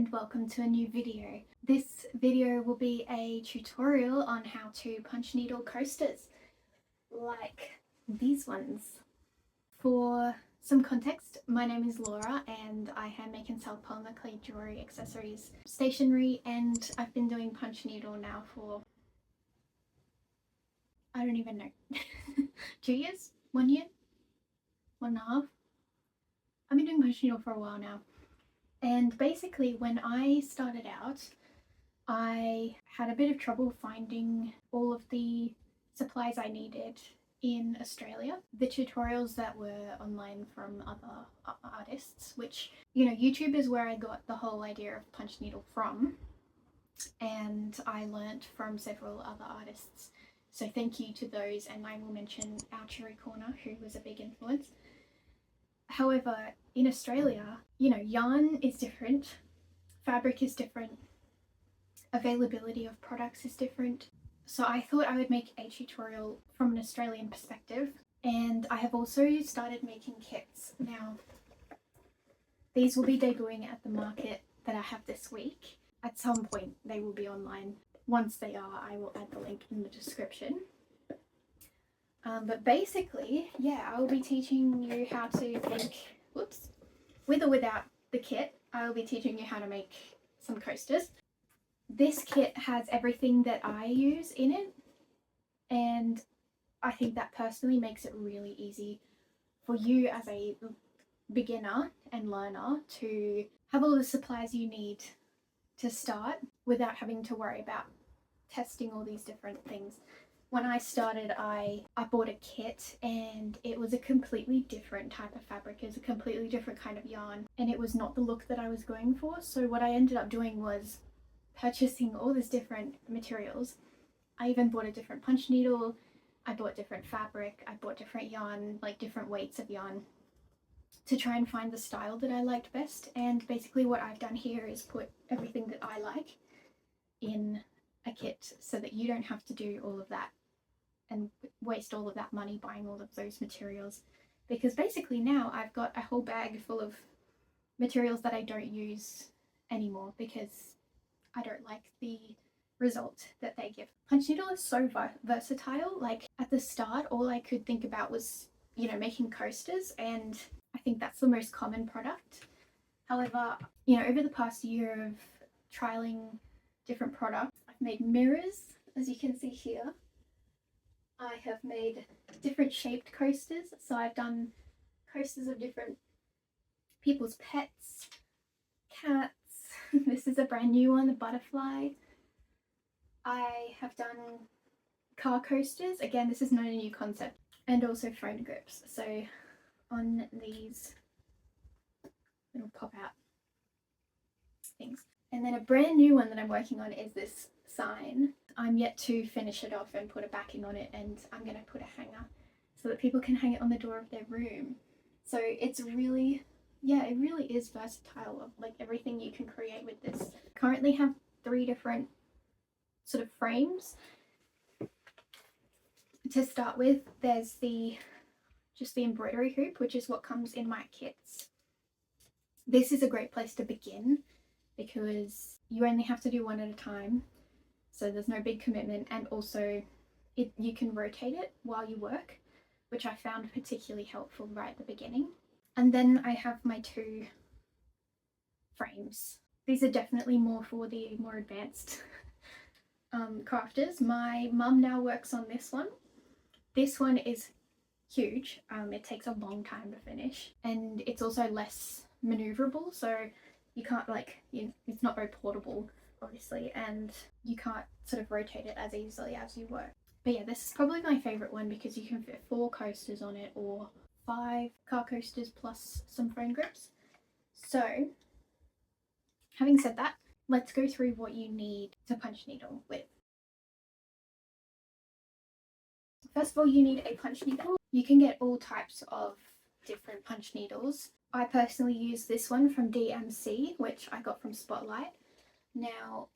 and welcome to a new video. This video will be a tutorial on how to punch needle coasters like these ones. For some context, my name is Laura and I hand make and sell polymer clay jewelry, accessories, stationery, and I've been doing punch needle now for, I don't even know, 2 years? 1 year? 1.5? I've been doing punch needle for a while now. And basically when I started out, I had a bit of trouble finding all of the supplies I needed in Australia. The tutorials that were online from other artists, which, you know, YouTube is where I got the whole idea of punch needle from, and I learnt from several other artists. So thank you to those, and I will mention our Cherry Corner, who was a big influence. However, in Australia, you know, yarn is different, fabric is different, availability of products is different. So I thought I would make a tutorial from an Australian perspective, and I have also started making kits. Now, these will be debuting at the market that I have this week. At some point they will be online. Once they are, I will add the link in the description. But basically, yeah, I will be teaching you how to make, with or without the kit, I will be teaching you how to make some coasters. This kit has everything that I use in it, and I think that personally makes it really easy for you as a beginner and learner to have all the supplies you need to start without having to worry about testing all these different things. When I started, I bought a kit and it was a completely different type of fabric. It was a completely different kind of yarn, and it was not the look that I was going for. So what I ended up doing was purchasing all these different materials. I even bought a different punch needle, I bought different fabric, I bought different yarn, like different weights of yarn, to try and find the style that I liked best. And basically what I've done here is put everything that I like in a kit so that you don't have to do all of that and waste all of that money buying all of those materials, because basically now I've got a whole bag full of materials that I don't use anymore because I don't like the result that they give. Punch needle is so versatile. Like at the start, all I could think about was, you know, making coasters, and I think that's the most common product. However, you know, over the past year of trialing different products, I've made mirrors, as you can see here. I have made different shaped coasters. So I've done coasters of different people's pets, cats. This is a brand new one, the butterfly. I have done car coasters. Again, this is not a new concept. And also phone grips. So on these little pop out things. And then a brand new one that I'm working on is this sign. I'm yet to finish it off and put a backing on it, and I'm going to put a hanger so that people can hang it on the door of their room. So it's really, yeah, it really is versatile of like everything you can create with this. I currently have 3 different sort of frames. To start with, there's just the embroidery hoop, which is what comes in my kits. This is a great place to begin because you only have to do one at a time, so there's no big commitment, and also you can rotate it while you work, which I found particularly helpful right at the beginning. And then I have my 2 frames. These are definitely more for the more advanced crafters. My mum now works on this one. This one is huge. It takes a long time to finish, and it's also less maneuverable, so you can't it's not very portable obviously, and you can't sort of rotate it as easily as you work. But yeah, this is probably my favorite one because you can fit 4 coasters on it, or 5 car coasters plus some phone grips. So having said that, let's go through what you need to punch needle with. First of all, you need a punch needle. You can get all types of different punch needles. I personally use this one from DMC, which I got from Spotlight. Now,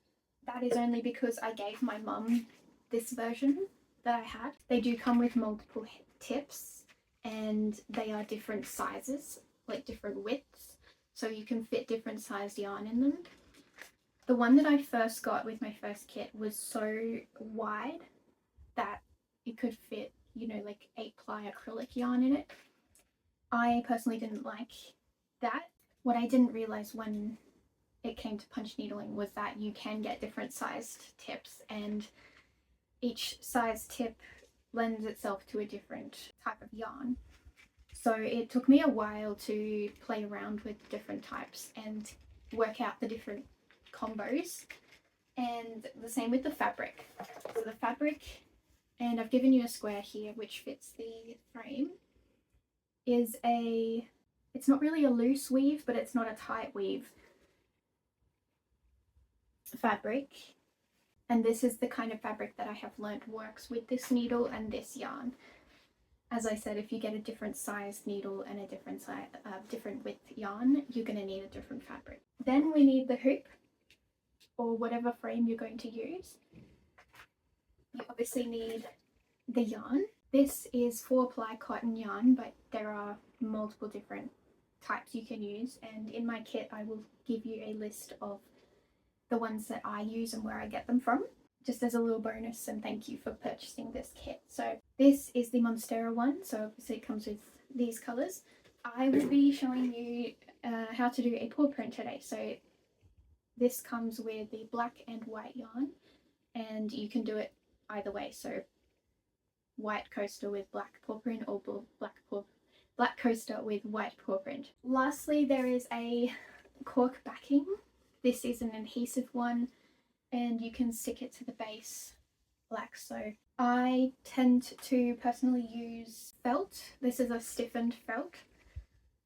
that is only because I gave my mum this version that I had. They do come with multiple tips, and they are different sizes, like different widths, so you can fit different sized yarn in them. The one that I first got with my first kit was so wide that it could fit, you know, like 8-ply acrylic yarn in it. I personally didn't like that. What I didn't realize when it came to punch needling was that you can get different sized tips, and each size tip lends itself to a different type of yarn. So it took me a while to play around with different types and work out the different combos. And the same with the fabric. So the fabric, and I've given you a square here which fits the frame, is a, it's not really a loose weave, but it's not a tight weave fabric. And this is the kind of fabric that I have learnt works with this needle and this yarn. As I said, if you get a different sized needle and a different size, different width yarn, you're going to need a different fabric. Then we need the hoop, or whatever frame you're going to use. You obviously need the yarn. This is 4-ply cotton yarn, but there are multiple different types you can use, and in my kit I will give you a list of the ones that I use and where I get them from, just as a little bonus and thank you for purchasing this kit. So this is the Monstera one, so obviously it comes with these colours. I will be showing you how to do a paw print today. So this comes with the black and white yarn, and you can do it either way, so white coaster with black paw print, or black coaster with white paw print. Lastly, there is a cork backing. This is an adhesive one, and you can stick it to the base like so. I tend to personally use felt. This is a stiffened felt,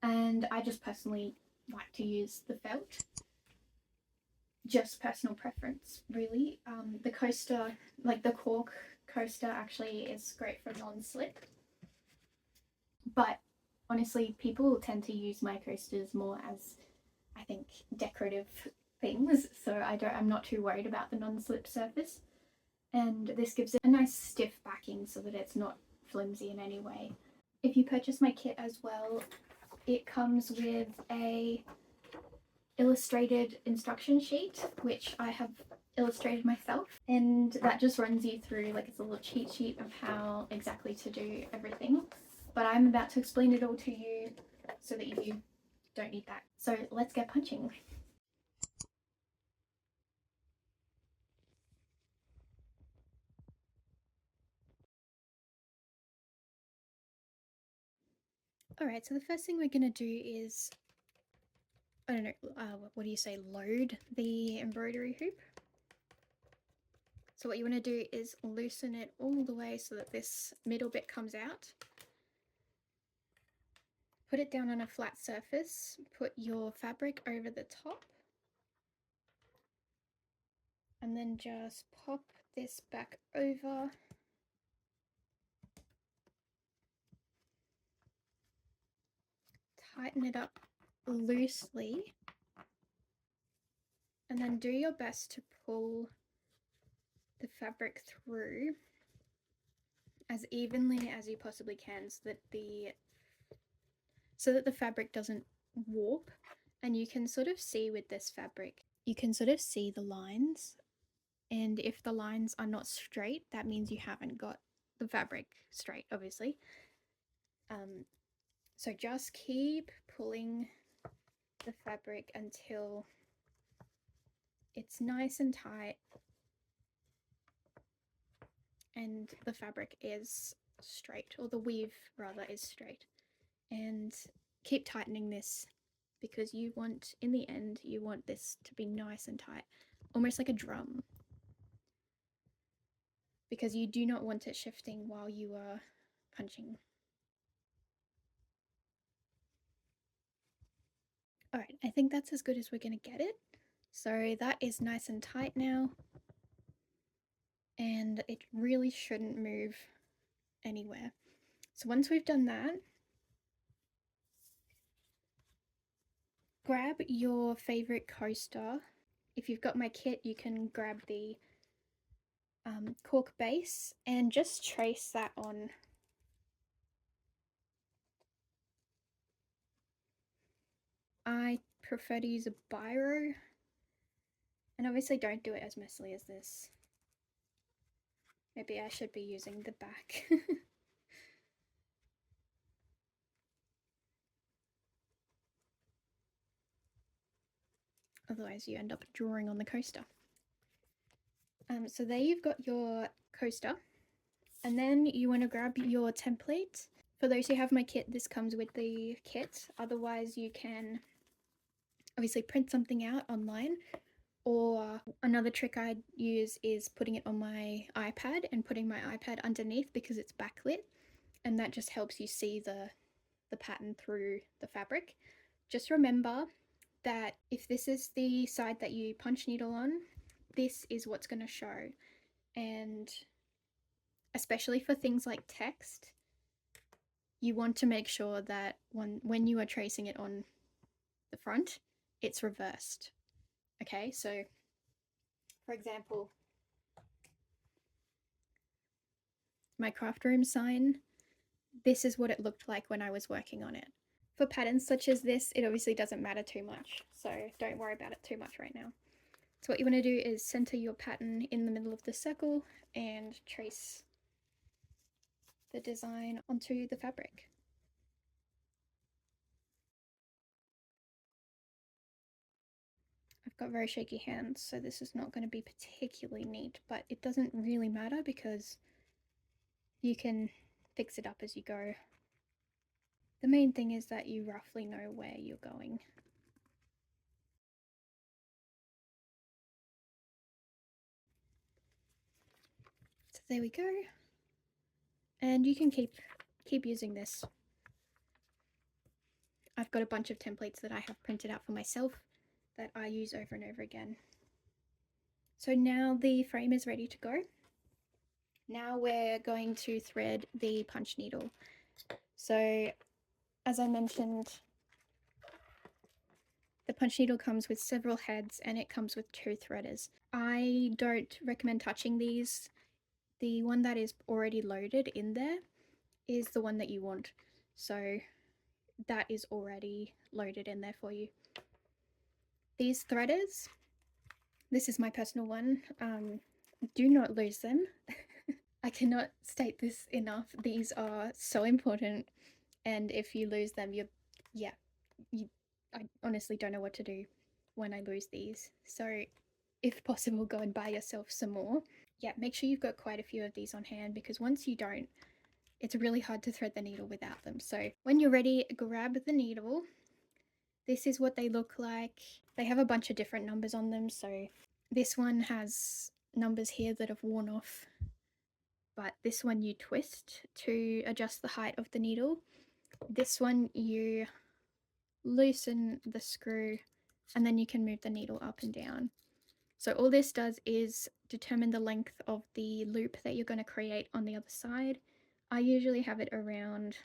and I just personally like to use the felt. Just personal preference, really. The coaster, like the cork coaster, actually is great for non-slip, but honestly people tend to use my coasters more as, I think, decorative things, so I'm not too worried about the non-slip surface. And this gives it a nice stiff backing so that it's not flimsy in any way. If you purchase my kit as well, it comes with a illustrated instruction sheet which I have illustrated myself, and that just runs you through, like, it's a little cheat sheet of how exactly to do everything, but I'm about to explain it all to you so that you don't need that. So let's get punching. Alright, so the first thing we're going to do is, I don't know, what do you say, load the embroidery hoop. So what you want to do is loosen it all the way so that this middle bit comes out. Put it down on a flat surface, put your fabric over the top, and then just pop this back over. Tighten it up loosely, and then do your best to pull the fabric through as evenly as you possibly can so that the fabric doesn't warp. And you can sort of see with this fabric, you can sort of see the lines, and if the lines are not straight, that means you haven't got the fabric straight, obviously. So just keep pulling the fabric until it's nice and tight and the fabric is straight, or the weave rather is straight. And keep tightening this, because you want, in the end, you want this to be nice and tight, almost like a drum, because you do not want it shifting while you are punching. Alright, I think that's as good as we're going to get it. So that is nice and tight now, and it really shouldn't move anywhere. So once we've done that, grab your favorite coaster. If you've got my kit, you can grab the cork base and just trace that on. I prefer to use a biro, And obviously don't do it as messily as this. Maybe I should be using the back. Otherwise you end up drawing on the coaster. So there you've got your coaster. And then you want to grab your template. For those who have my kit, this comes with the kit. Otherwise you can obviously print something out online. Or another trick I'd use is putting it on my iPad and putting my iPad underneath because it's backlit. And that just helps you see the pattern through the fabric. Just remember that if this is the side that you punch needle on, this is what's going to show. And especially for things like text, you want to make sure that when you are tracing it on the front, it's reversed. Okay, so for example, my craft room sign, this is what it looked like when I was working on it. For patterns such as this, it obviously doesn't matter too much, so don't worry about it too much right now. So what you want to do is center your pattern in the middle of the circle and trace the design onto the fabric. I've got very shaky hands, so this is not going to be particularly neat, but it doesn't really matter because you can fix it up as you go. The main thing is that you roughly know where you're going. So there we go. And you can keep using this. I've got a bunch of templates that I have printed out for myself that I use over and over again. So now the frame is ready to go. Now we're going to thread the punch needle. So as I mentioned, the punch needle comes with several heads and it comes with 2 threaders. I don't recommend touching these. The one that is already loaded in there is the one that you want. So that is already loaded in there for you. These threaders, this is my personal one. Do not lose them. I cannot state this enough. These are so important. And if you lose them, I honestly don't know what to do when I lose these. So if possible, go and buy yourself some more. Yeah, make sure you've got quite a few of these on hand because once you don't, it's really hard to thread the needle without them. So when you're ready, grab the needle. This is what they look like. They have a bunch of different numbers on them. So this one has numbers here that have worn off, but this one you twist to adjust the height of the needle. This one you loosen the screw and then you can move the needle up and down. So all this does is determine the length of the loop that you're going to create on the other side. I usually have it around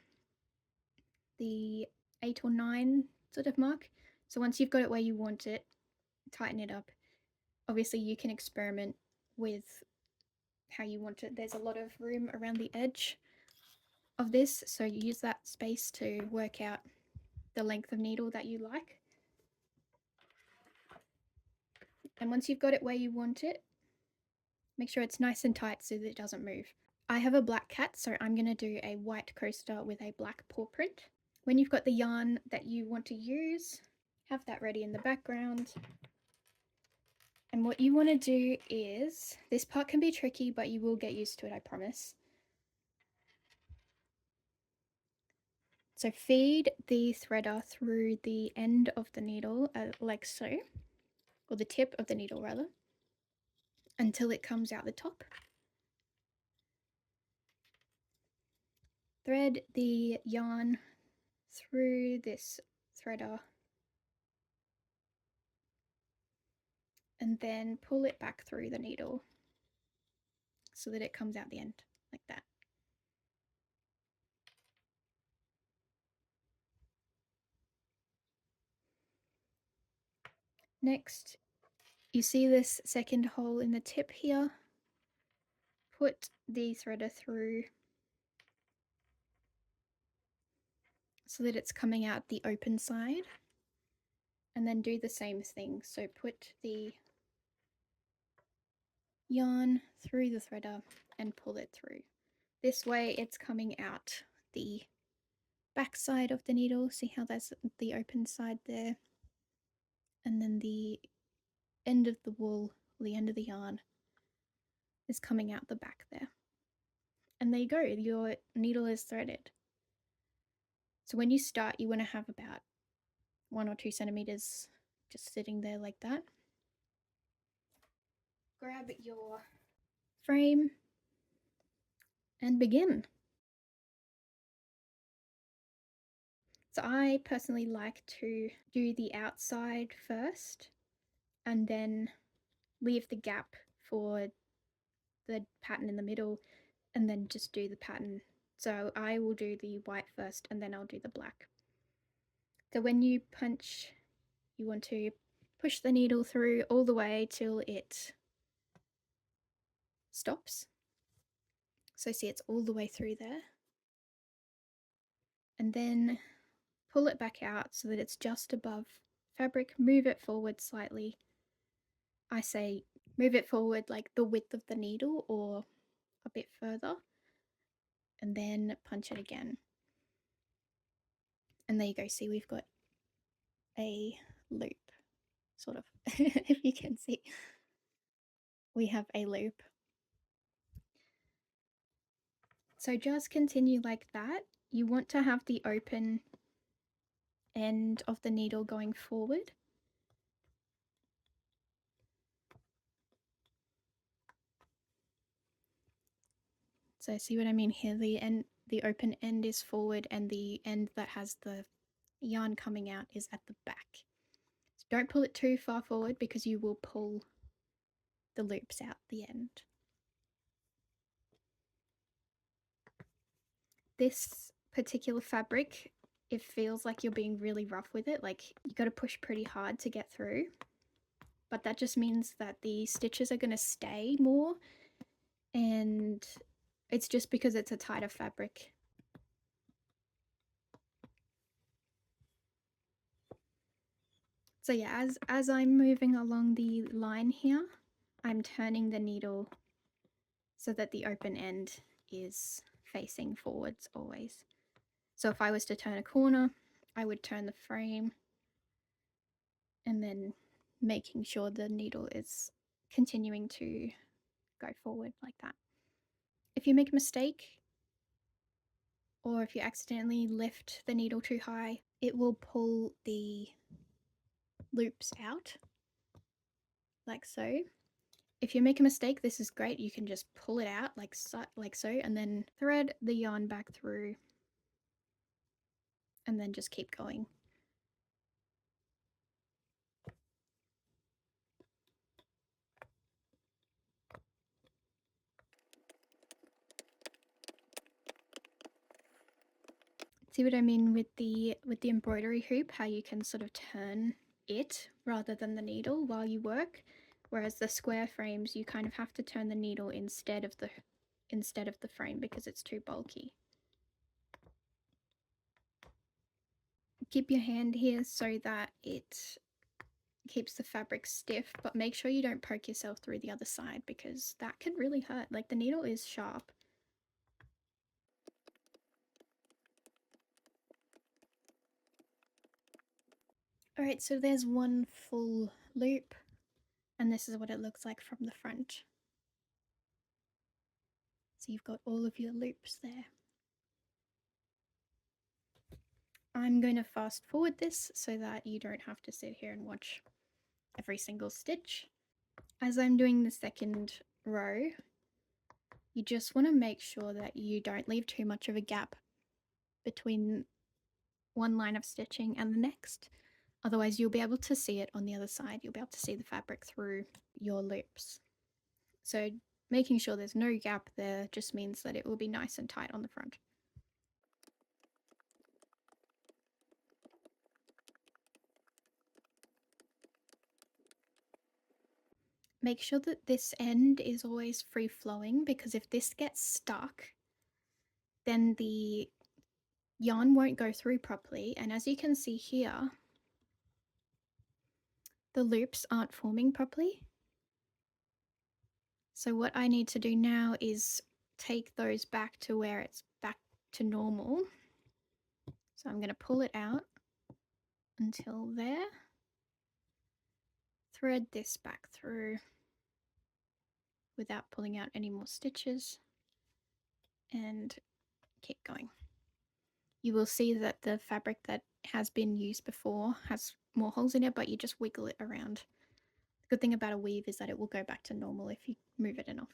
the 8 or 9 sort of mark. So once you've got it where you want it, tighten it up. Obviously you can experiment with how you want it. There's a lot of room around the edge of this, so you use that space to work out the length of needle that you like. And once you've got it where you want it, make sure it's nice and tight so that it doesn't move. I have a black cat, so I'm going to do a white coaster with a black paw print. When you've got the yarn that you want to use, have that ready in the background. And what you want to do is, this part can be tricky, but you will get used to it, I promise. So feed the threader through the end of the needle, like so, or the tip of the needle rather, until it comes out the top. Thread the yarn through this threader and then pull it back through the needle so that it comes out the end like that. Next, you see this second hole in the tip here. Put the threader through so that it's coming out the open side, and then do the same thing. So put the yarn through the threader and pull it through. This way it's coming out the back side of the needle. See how there's the open side there? And then the end of the wool, the end of the yarn, is coming out the back there. And there you go, your needle is threaded. So when you start, you want to have about 1 or 2 centimeters just sitting there like that. Grab your frame and begin. So I personally like to do the outside first and then leave the gap for the pattern in the middle and then just do the pattern. So I will do the white first and then I'll do the black. So when you punch, you want to push the needle through all the way till it stops. So see, it's all the way through there. And then pull it back out so that it's just above fabric. Move it forward slightly. I say move it forward like the width of the needle or a bit further. And then punch it again. And there you go. See, we've got a loop, sort of, if you can see. We have a loop. So just continue like that. You want to have the open end of the needle going forward. So see what I mean here? The open end is forward and the end that has the yarn coming out is at the back. So don't pull it too far forward because you will pull the loops out the end. This particular fabric, it feels like you're being really rough with it, like you got to push pretty hard to get through, but that just means that the stitches are going to stay more, and it's just because it's a tighter fabric. So yeah, as I'm moving along the line here, I'm turning the needle so that the open end is facing forwards always. So if I was to turn a corner, I would turn the frame and then making sure the needle is continuing to go forward like that. If you make a mistake or if you accidentally lift the needle too high, it will pull the loops out like so. If you make a mistake, this is great. You can just pull it out like so, and then thread the yarn back through and then just keep going. See what I mean with the embroidery hoop, how you can sort of turn it rather than the needle while you work, whereas the square frames you kind of have to turn the needle instead of the frame because it's too bulky. Keep your hand here so that it keeps the fabric stiff, but make sure you don't poke yourself through the other side because that can really hurt. Like the needle is sharp. Alright, so there's one full loop, and this is what it looks like from the front. So you've got all of your loops there. I'm going to fast forward this so that you don't have to sit here and watch every single stitch. As I'm doing the second row, you just want to make sure that you don't leave too much of a gap between one line of stitching and the next. Otherwise, you'll be able to see it on the other side. You'll be able to see the fabric through your loops. So making sure there's no gap there just means that it will be nice and tight on the front. Make sure that this end is always free flowing because if this gets stuck, then the yarn won't go through properly. And as you can see here, the loops aren't forming properly. So what I need to do now is take those back to where it's back to normal. So I'm going to pull it out until there. Thread this back through without pulling out any more stitches and keep going. You will see that the fabric that has been used before has more holes in it, but you just wiggle it around. The good thing about a weave is that it will go back to normal if you move it enough.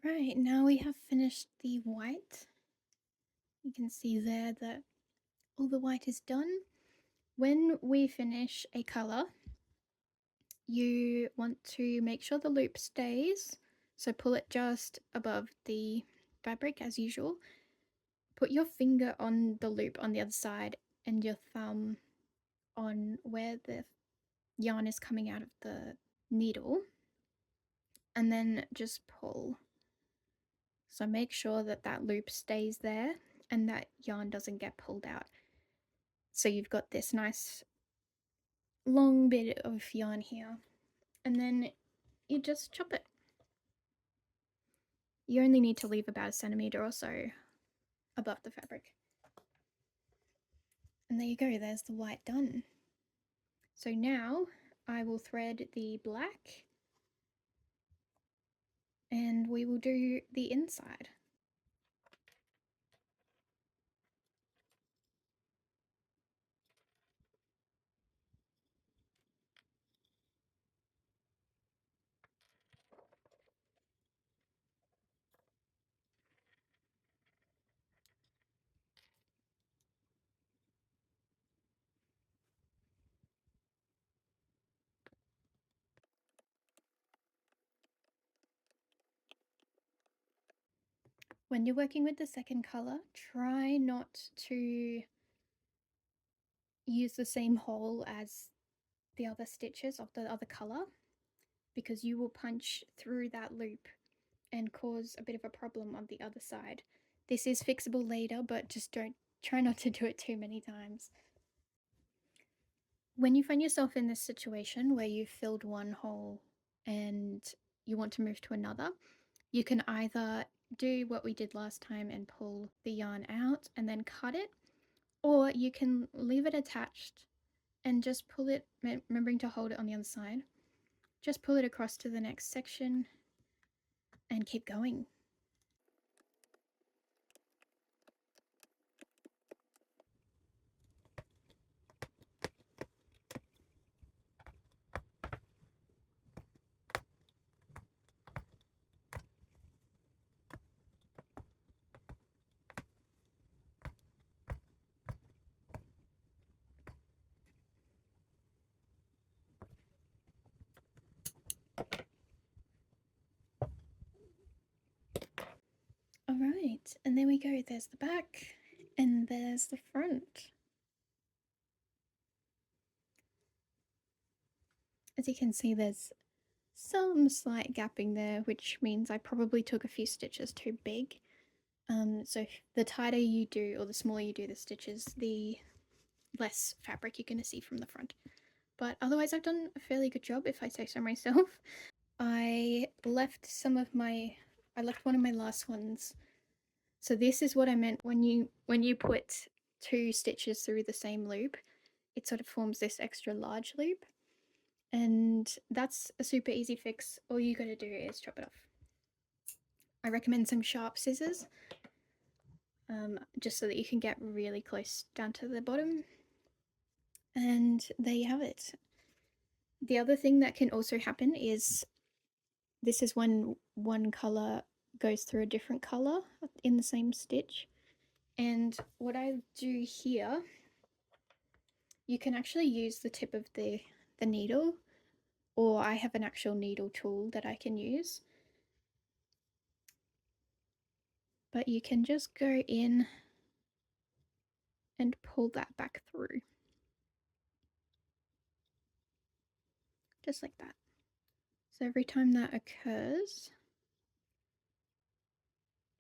Alright, now we have finished the white. You can see there that all the white is done. When we finish a colour, you want to make sure the loop stays. So pull it just above the fabric as usual. Put your finger on the loop on the other side and your thumb on where the yarn is coming out of the needle, and then just pull. So make sure that that loop stays there and that yarn doesn't get pulled out. So you've got this nice long bit of yarn here, and then you just chop it. You only need to leave about a centimetre or so above the fabric. And there you go, there's the white done. So now I will thread the black and we will do the inside. When you're working with the second colour, try not to use the same hole as the other stitches of the other colour, because you will punch through that loop and cause a bit of a problem on the other side. This is fixable later, but just don't try not to do it too many times. When you find yourself in this situation where you've filled one hole and you want to move to another, you can either do what we did last time and pull the yarn out and then cut it, or you can leave it attached and just pull it, remembering to hold it on the other side, just pull it across to the next section and keep going. All right, and there we go. There's the back and there's the front. As you can see, there's some slight gapping there, which means I probably took a few stitches too big. So the tighter you do, or the smaller you do the stitches, the less fabric you're going to see from the front. But otherwise, I've done a fairly good job, if I say so myself. I left one of my last ones. So this is what I meant when you put two stitches through the same loop, it sort of forms this extra large loop. And that's a super easy fix. All you gotta do is chop it off. I recommend some sharp scissors, just so that you can get really close down to the bottom. And there you have it. The other thing that can also happen is this is when one color goes through a different color in the same stitch. And what I do here, you can actually use the tip of the needle, or I have an actual needle tool that I can use. but you can just go in and pull that back through. Just like that. So every time that occurs,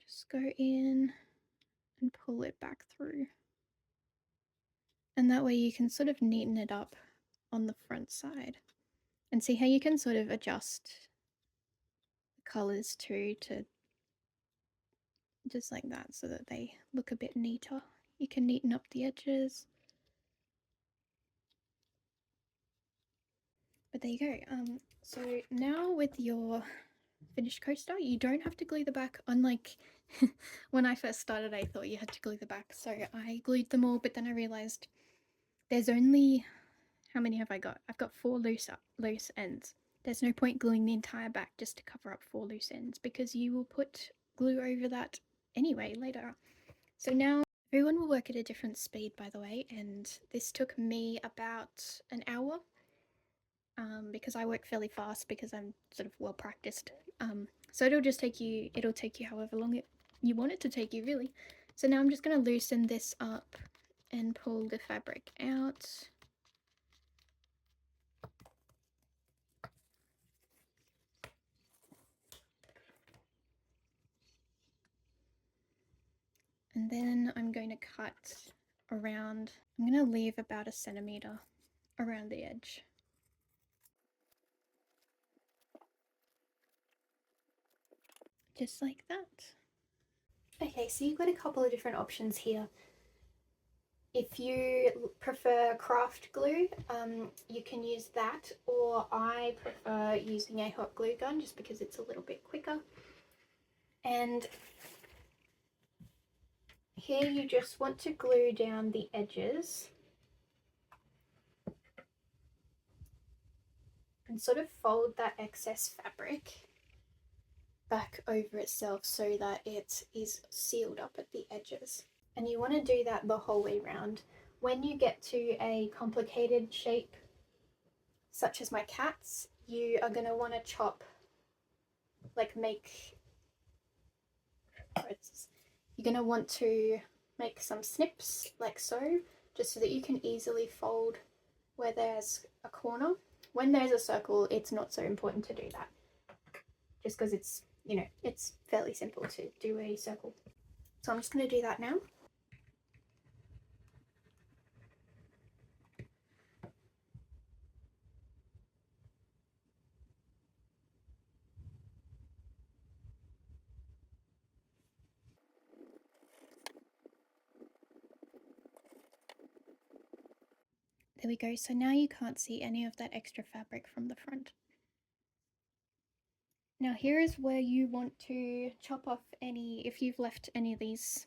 just go in and pull it back through. And that way you can sort of neaten it up on the front side. And see how you can sort of adjust the colours too, to just like that, so that they look a bit neater. You can neaten up the edges. But there you go. So now with your finished coaster, you don't have to glue the back, unlike when I first started I thought you had to glue the back. So I glued them all, but then I realized there's only, how many have I got? I've got 4 loose ends. There's no point gluing the entire back just to cover up 4 loose ends, because you will put glue over that anyway later. So now everyone will work at a different speed, by the way, and this took me about an hour, because I work fairly fast because I'm sort of well practiced. So it'll take you however long you want it to take you, really. So now I'm just going to loosen this up and pull the fabric out. And then I'm going to cut around, I'm going to leave about 1 centimeter around the edge. Just like that. Okay, so you've got a couple of different options here. If you prefer craft glue, you can use that, or I prefer using a hot glue gun just because it's a little bit quicker. And here you just want to glue down the edges and sort of fold that excess fabric back over itself so that it is sealed up at the edges. And you want to do that the whole way around. When you get to a complicated shape, such as my cat's, you are going to want to chop, like you're going to want to make some snips like so, just so that you can easily fold where there's a corner. When there's a circle, it's not so important to do that, just because it's, it's fairly simple to do a circle. So I'm just going to do that now. There we go. So now you can't see any of that extra fabric from the front. Now here is where you want to chop off any, if you've left any of these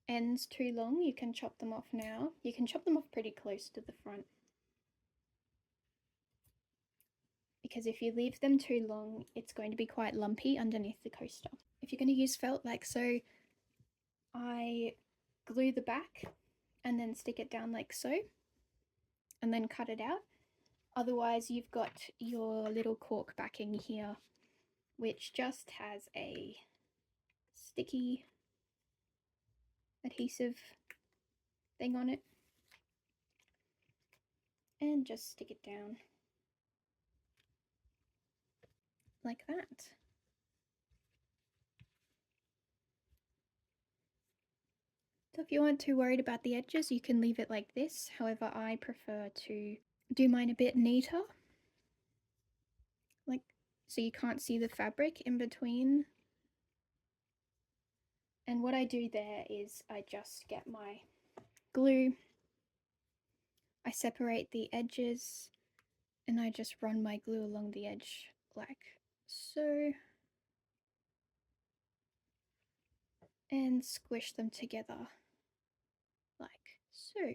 ends too long, you can chop them off now. You can chop them off pretty close to the front, because if you leave them too long, it's going to be quite lumpy underneath the coaster. If you're going to use felt like so, I glue the back and then stick it down like so, and then cut it out. Otherwise, you've got your little cork backing here, which just has a sticky adhesive thing on it, and just stick it down like that. So if you aren't too worried about the edges, you can leave it like this. However, I prefer to do mine a bit neater, like so you can't see the fabric in between. And what I do there is I just get my glue, I separate the edges, and I just run my glue along the edge like so, and squish them together like so.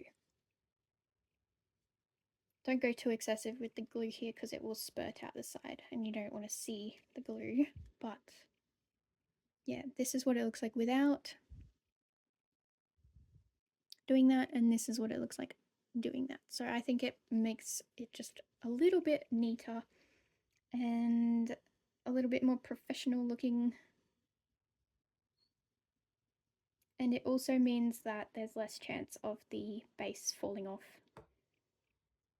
Don't go too excessive with the glue here because it will spurt out the side and you don't want to see the glue. But yeah, this is what it looks like without doing that, and this is what it looks like doing that. So I think it makes it just a little bit neater and a little bit more professional looking And it also means that there's less chance of the base falling off.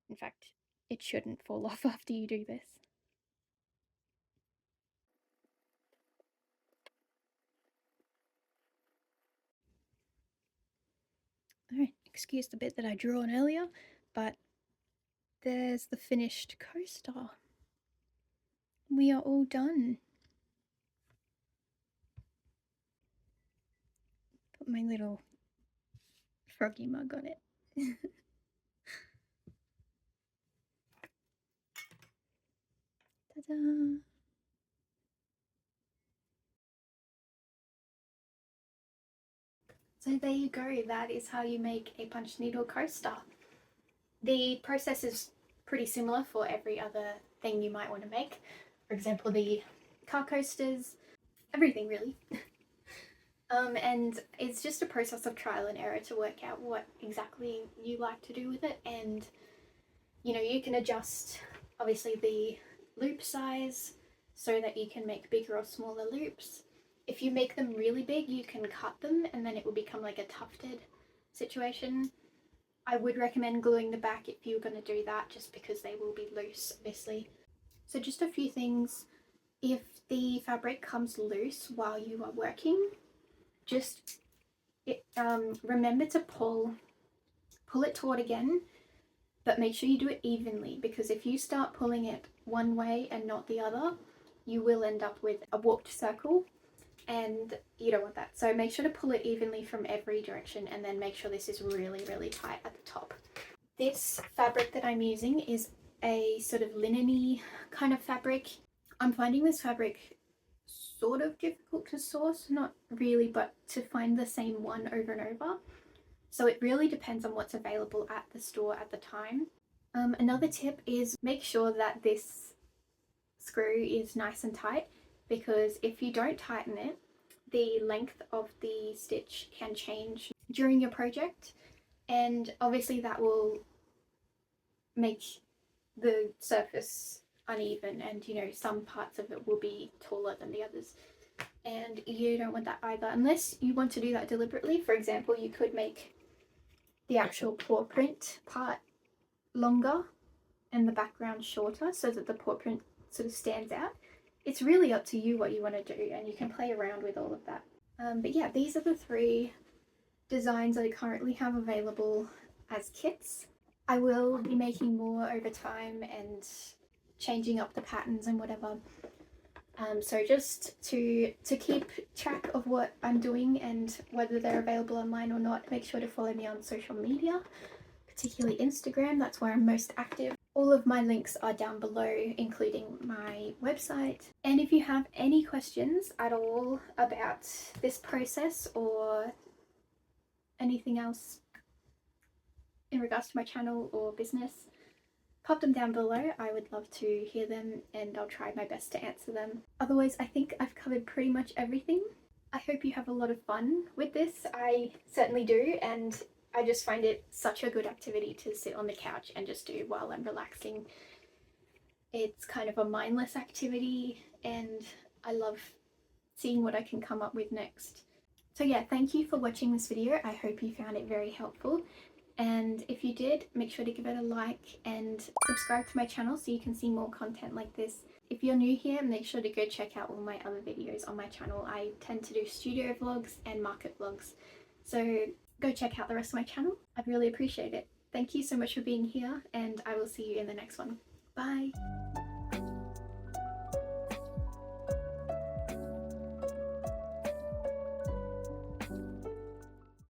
In fact, it shouldn't fall off after you do this. Alright, excuse the bit that I drew on earlier, but there's the finished coaster. We are all done. Put my little froggy mug on it. Ta-da! So there you go, that is how you make a punch needle coaster. The process is pretty similar for every other thing you might want to make. For example, the car coasters, everything really. And it's just a process of trial and error to work out what exactly you like to do with it. And you know, you can adjust obviously the loop size so that you can make bigger or smaller loops. If you make them really big, you can cut them and then it will become like a tufted situation. I would recommend gluing the back if you're going to do that, just because they will be loose, obviously. So just a few things. If the fabric comes loose while you are working, just remember to pull it taut again, but make sure you do it evenly, because if you start pulling it one way and not the other, you will end up with a warped circle, and you don't want that. So make sure to pull it evenly from every direction, and then make sure this is really, really tight at the top. This fabric that I'm using is a sort of linen-y kind of fabric. I'm finding this fabric sort of difficult to source, not really, but to find the same one over and over. So it really depends on what's available at the store at the time. Another tip is make sure that this screw is nice and tight, because if you don't tighten it, the length of the stitch can change during your project, and obviously that will make the surface uneven, and you know, some parts of it will be taller than the others, and you don't want that either, unless you want to do that deliberately. For example, you could make the actual paw print part longer and the background shorter so that the paw print sort of stands out. It's really up to you what you want to do, and you can play around with all of that. But yeah, these are the 3 designs I currently have available as kits. I will be making more over time and changing up the patterns and whatever. So just to keep track of what I'm doing and whether they're available online or not, make sure to follow me on social media, particularly Instagram. That's where I'm most active. All of my links are down below, including my website. And if you have any questions at all about this process or anything else in regards to my channel or business, pop them down below. I would love to hear them, and I'll try my best to answer them. Otherwise, I think I've covered pretty much everything. I hope you have a lot of fun with this. I certainly do, and I just find it such a good activity to sit on the couch and just do while I'm relaxing. It's kind of a mindless activity, and I love seeing what I can come up with next. So yeah, thank you for watching this video. I hope you found it very helpful. And if you did, make sure to give it a like and subscribe to my channel so you can see more content like this. If you're new here, make sure to go check out all my other videos on my channel. I tend to do studio vlogs and market vlogs. So go check out the rest of my channel. I'd really appreciate it. Thank you so much for being here, and I will see you in the next one. Bye!